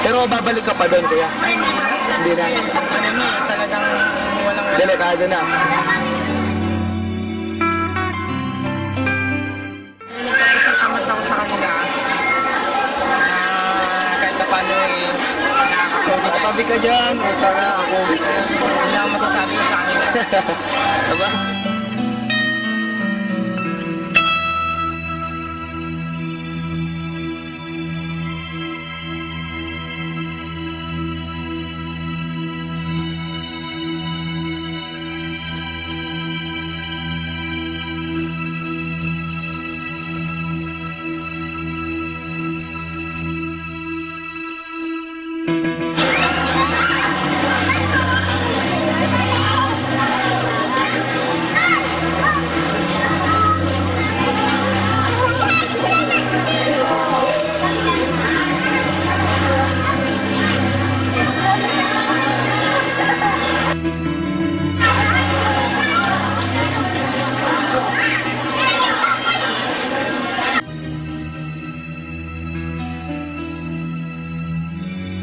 Pero babalik ka pa doon, kuya? Ay, hindi na. Hindi na. Ano na, talagang walang... Delikado na. Nagpapasalamat ako sa kanila na kahit na paano nakakatulog. Tabi ka dyan. Puta na ako. Hindi lang masasabi ko sa kanila. Diba?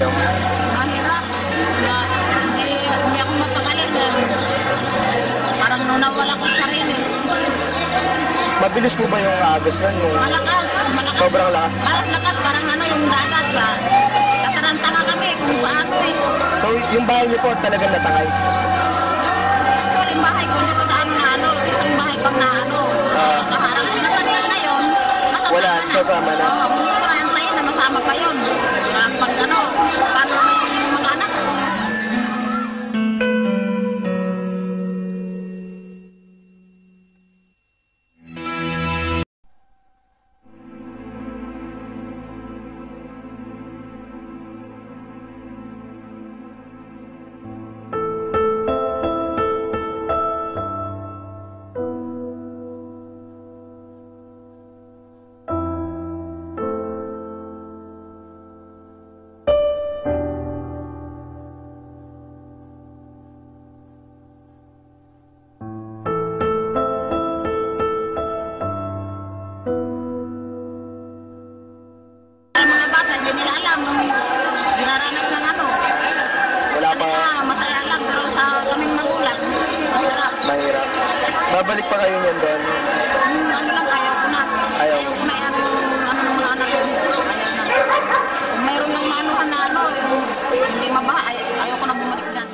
Mahirap. Hindi ako mapakalit. Parang nung nawala ko sarili. Mabilis po ba yung agos nun? Yung Malakas. sobrang lakas? Lakas. Parang ano yung dagat ba? Kataranta nga kami kung paano eh. So, yung bahay niyo po talagang natangay? School yung bahay ko. Hindi pa gaano na ano. Isang bahay pang na ano. Kaharang pinatanggal na yun. Wala, sasama na. Hindi ko na antayin na masama pa yun. Parang pag ano. Paano na yung mga anak ko? Ang mga bata, hindi nila alam nung naranas ng ano. Wala pa. Kanina, masaya lang, pero sa kaming magulang, mahirap. Mahirap. Babalik pa kayo niyan doon? Ano lang, ayaw ko na. Ayaw. Ayaw ko na yan, ano ng mga anak ko. Ayaw na. Kung mayroon lang maanuhan na ano, yung hindi mabaha, ayaw ko na bumalik dyan.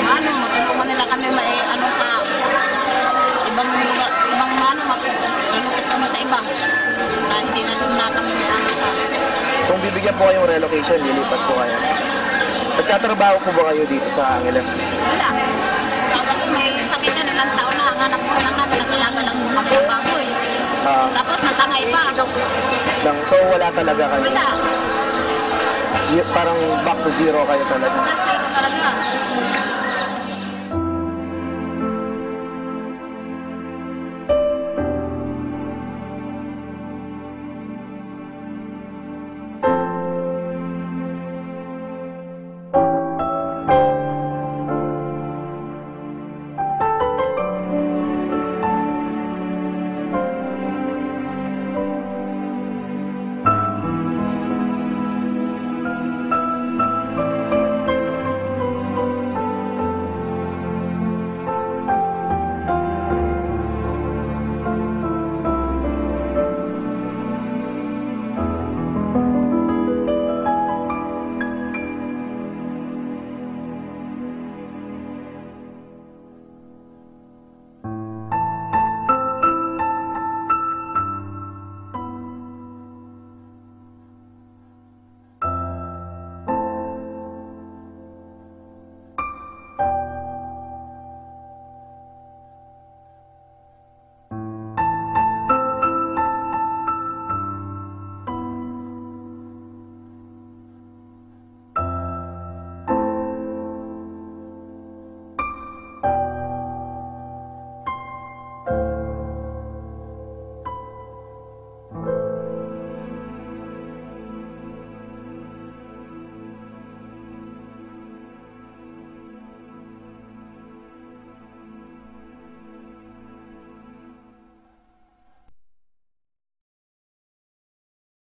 Ano, matulungan nila kami ano pa, ibang lugar, ibang ano, relocate kami sa ibang. Para hindi na doon na kami may ano pa. Kung bibigyan po kayong relocation, lilipat po kayo. Nagtatrabaho po ba kayo dito sa Angeles? Wala. Tapos may sakit yan, ilang taon na, ang anak ko lang namin, nag-alaga lang magtrabaho eh. Tapos natangay pa. So wala talaga kayo? Wala. Parang back to zero kayo talaga? Kasi ito talaga.